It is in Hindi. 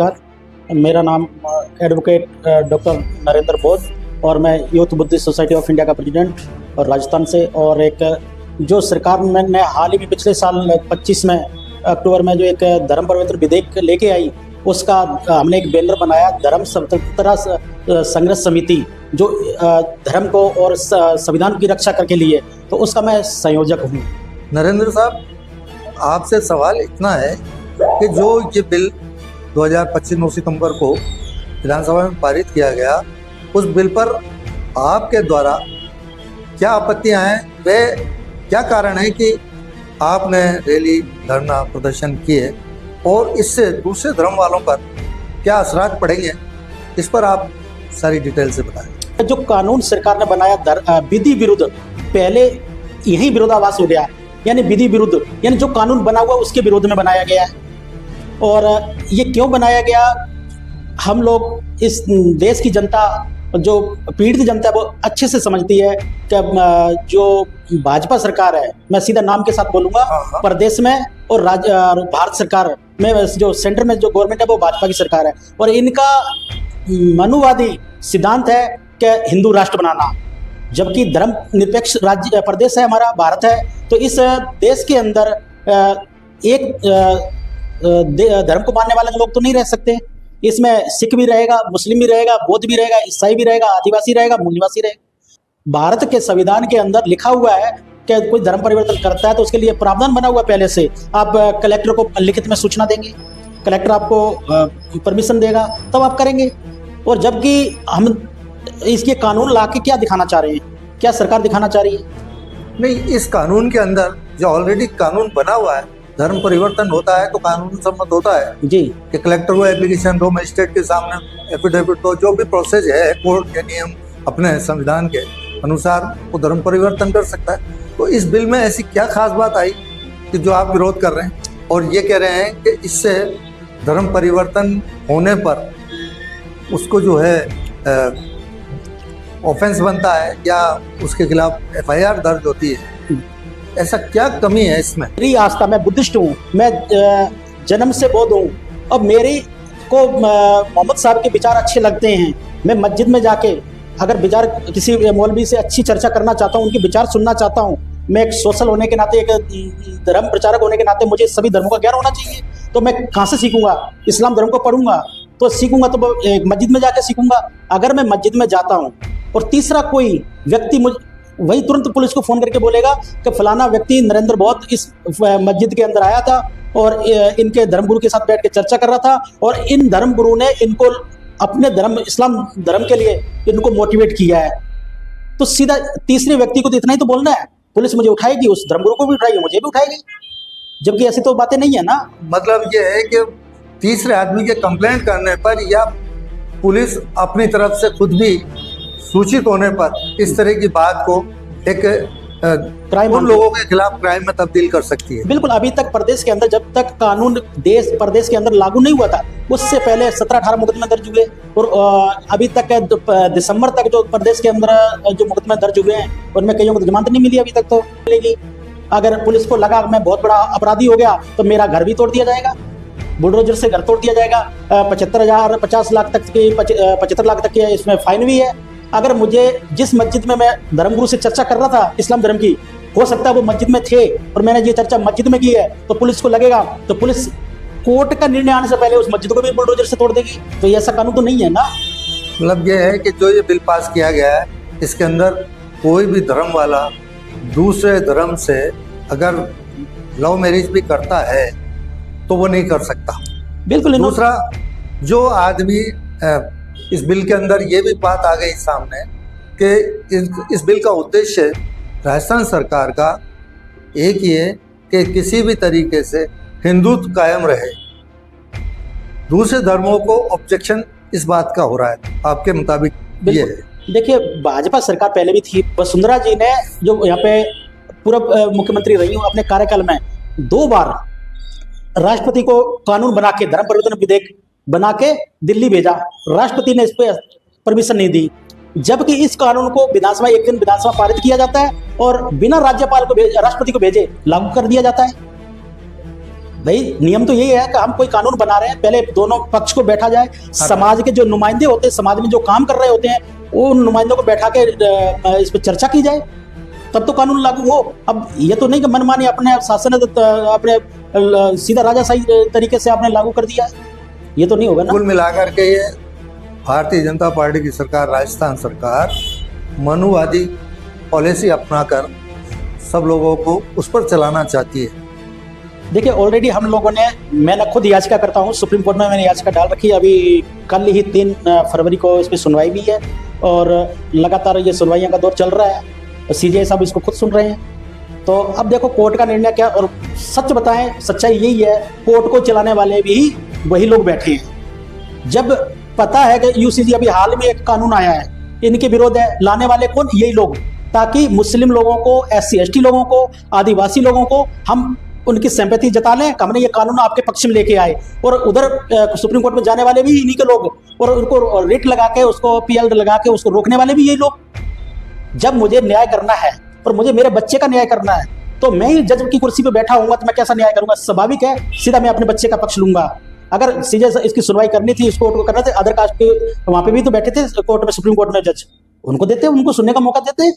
नमस्कार। मेरा नाम एडवोकेट डॉक्टर नरेंद्र बोध और मैं youth Buddhist society of India का प्रेसिडेंट और राजस्थान से। और एक जो सरकार ने हाल ही में पिछले साल 25 में अक्टूबर में जो एक धर्म परिवर्तन विधेयक लेके आई, उसका हमने एक बैनर बनाया, धर्म स्वतंत्रता संघर्ष समिति, जो धर्म को और संविधान की रक्षा करके लिए, तो उसका मैं संयोजक हूँ। नरेंद्र साहब, आपसे सवाल इतना है कि जो ये बिल 2025 9 सितंबर को विधानसभा में पारित किया गया, उस बिल पर आपके द्वारा क्या आपत्तियां हैं? वे क्या कारण है कि आपने रैली धरना प्रदर्शन किए और इससे दूसरे धर्म वालों पर क्या असरात पड़ेंगे, इस पर आप सारी डिटेल से बताएं। जो कानून सरकार ने बनाया विधि विरुद्ध, पहले यही विरोधाभास हो गया, यानी विधि विरुद्ध, यानी जो कानून बना हुआ उसके विरोध में बनाया गया है। और ये क्यों बनाया गया, हम लोग इस देश की जनता, जो पीड़ित जनता है, वो अच्छे से समझती है कि जो भाजपा सरकार है, मैं सीधा नाम के साथ बोलूंगा, प्रदेश में और भारत सरकार में जो सेंटर में जो गवर्नमेंट है वो भाजपा की सरकार है। और इनका मनुवादी सिद्धांत है कि हिंदू राष्ट्र बनाना, जबकि धर्म निरपेक्ष राज्य प्रदेश है हमारा, भारत है। तो इस देश के अंदर एक धर्म को मानने वाले लोग तो नहीं रह सकते। इसमें सिख भी रहेगा, मुस्लिम भी रहेगा, बौद्ध भी रहेगा, ईसाई भी रहेगा, आदिवासी रहेगा, मूल निवासी रहेगा। भारत के संविधान के अंदर लिखा हुआ है कि कोई धर्म परिवर्तन करता है तो उसके लिए प्रावधान बना हुआ पहले से। आप कलेक्टर को लिखित में सूचना देंगे, कलेक्टर आपको परमिशन देगा, तब आप करेंगे। और जबकि हम इसके कानून ला के क्या दिखाना चाह रहे हैं, क्या सरकार दिखाना चाह रही है? नहीं, इस कानून के अंदर जो ऑलरेडी कानून बना हुआ है, धर्म परिवर्तन होता है तो कानून सम्मत होता है जी, कि कलेक्टर को एप्लीकेशन दो, मजिस्ट्रेट के सामने एफिडेविट दो, जो भी प्रोसेस है कोर्ट के नियम अपने संविधान के अनुसार वो धर्म परिवर्तन कर सकता है। तो इस बिल में ऐसी क्या खास बात आई कि जो आप विरोध कर रहे हैं और ये कह रहे हैं कि इससे धर्म परिवर्तन होने पर उसको जो है ऑफेंस बनता है या उसके खिलाफ FIR दर्ज होती है? ऐसा क्या कमी है इसमें? मेरी आस्था, मैं बुद्धिस्ट हूँ, मैं जन्म से बौद्ध हूँ, और मेरे को मोहम्मद साहब के विचार अच्छे लगते हैं। मैं मस्जिद में जाके अगर विचार किसी मौलवी से अच्छी चर्चा करना चाहता हूँ, उनके विचार सुनना चाहता हूँ, मैं एक सोशल होने के नाते, एक धर्म प्रचारक होने के नाते मुझे सभी धर्मों का ज्ञान होना चाहिए। तो मैं कहाँ से सीखूंगा? इस्लाम धर्म को पढ़ूंगा तो सीखूंगा तो मस्जिद में जाके सीखूंगा। अगर मैं मस्जिद में जाता हूँ और तीसरा कोई व्यक्ति वही तुरंत पुलिस को फोन करके बोलेगा कि फलाना व्यक्ति नरेंद्र बोध इस मस्जिद के अंदर आया था और इनके धर्मगुरु के साथ बैठ के चर्चा कर रहा था और इन धर्मगुरु ने इनको अपने धर्म, इस्लाम धर्म के लिए इनको मोटिवेट किया है, तो सीधा तीसरे व्यक्ति को तो इतना ही तो बोलना है। पुलिस मुझे उठाएगी, उस धर्मगुरु को भी उठाएगी, मुझे भी उठाएगी, जबकि ऐसी तो बातें नहीं है ना। मतलब ये है कि तीसरे आदमी के कंप्लेंट करने पर या पुलिस अपनी तरफ से खुद भी सूचित होने पर इस तरह की बात को एक क्राइम, उन लोगों के खिलाफ क्राइम में तब्दील कर सकती है। बिल्कुल। अभी तक प्रदेश के अंदर, जब तक कानून प्रदेश के अंदर लागू नहीं हुआ था, उससे पहले 17-18 मुकदमे दर्ज हुए और अभी तक दिसंबर तक जो प्रदेश के अंदर जो मुकदमे दर्ज हुए हैं उनमें कईयों को जमानत नहीं मिली, अभी तक तो मिलेगी। अगर पुलिस को लगा मैं बहुत बड़ा अपराधी हो गया तो मेरा घर भी तोड़ दिया जाएगा, बुलडोजर से घर तोड़ दिया जाएगा, 75,000 50 लाख तक की 75 लाख तक की इसमें फाइन भी है। अगर मुझे जिस मस्जिद में मैं धर्मगुरु से चर्चा कर रहा था इस्लाम धर्म की, हो सकता है वो मस्जिद में थे और मैंने ये चर्चा मस्जिद में की है, तो पुलिस को लगेगा तो पुलिस कोर्ट का निर्णय आने से पहले उस मस्जिद को भी बुलडोजर से तोड़ देगी। तो ये ऐसा कानून तो नहीं है ना। मतलब ये है कि जो ये बिल पास किया गया है, इसके अंदर कोई भी धर्म वाला दूसरे धर्म से अगर लव मैरिज भी करता है तो वो नहीं कर सकता। बिल्कुल। दूसरा, जो आदमी इस बिल के अंदर ये भी बात आ गई सामने कि इस बिल का उद्देश्य राजस्थान सरकार का एक ही है कि किसी भी तरीके से हिंदुत्व कायम रहे। दूसरे धर्मों को ऑब्जेक्शन इस बात का हो रहा है, आपके मुताबिक ये है? देखिए, भाजपा सरकार पहले भी थी, वसुंधरा जी ने जो यहाँ पे पूर्व मुख्यमंत्री रही हूँ, अपने कार्यकाल में 2 बार राष्ट्रपति को कानून बना के, धर्म परिवर्तन विधेयक बना के दिल्ली भेजा, राष्ट्रपति ने इस पर परमिशन नहीं दी। जबकि इस कानून को विधानसभा, एक दिन विधानसभा पारित किया जाता है और बिना राज्यपाल को राष्ट्रपति को भेजे लागू कर दिया जाता है। भाई नियम तो यही है कि हम कोई कानून बना रहे हैं, पहले दोनों पक्ष को बैठा जाए, समाज के जो नुमाइंदे होते हैं, समाज में जो काम कर रहे होते हैं, उन नुमाइंदों को बैठा के इस पर चर्चा की जाए, तब तो कानून लागू हो। अब ये तो नहीं कि मनमानी अपने शासन अपने सीधा राजाशाही तरीके से आपने लागू कर दिया है, ये तो नहीं होगा ना। कुल मिलाकर के ये भारतीय जनता पार्टी की सरकार, राजस्थान सरकार मनुवादी पॉलिसी अपनाकर सब लोगों को उस पर चलाना चाहती है। देखिए ऑलरेडी हम लोगों ने, मैं खुद याचिका करता हूँ सुप्रीम कोर्ट में, मैंने याचिका डाल रखी है, अभी कल ही 3 फरवरी को इस पर सुनवाई भी है और लगातार ये सुनवाइयों का दौर चल रहा है, सीजेआई साहब इसको खुद सुन रहे हैं। तो अब देखो कोर्ट का निर्णय क्या, और सच बताएं सच्चाई यही है, कोर्ट को चलाने वाले भी वही लोग बैठे हैं। जब पता है कि यूसीजी अभी हाल में एक कानून आया है इनके विरोध है, लाने वाले कौन, यही लोग, ताकि मुस्लिम लोगों को, SC/ST लोगों को, आदिवासी लोगों को हम उनकी सिंपैथी जता लें, हमने ये कानून आपके पक्ष में लेके आए, और उधर सुप्रीम कोर्ट में जाने वाले भी इन्हीं के लोग, और उनको रिट लगा के, उसको PL लगा के उसको रोकने वाले भी यही लोग। जब मुझे न्याय करना है और मुझे मेरे बच्चे का न्याय करना है, तो मैं ही जज की कुर्सी पे बैठा हूंगा तो मैं कैसा न्याय करूंगा? स्वाभाविक है, सीधा मैं अपने बच्चे का पक्ष लूंगा। अगर सीधे इसकी सुनवाई करनी थी, इस कोर्ट को करना था, अदर कास्ट के वहां पे भी तो बैठे थे कोर्ट में, सुप्रीम कोर्ट में जज, उनको देते, उनको सुनने का मौका देते।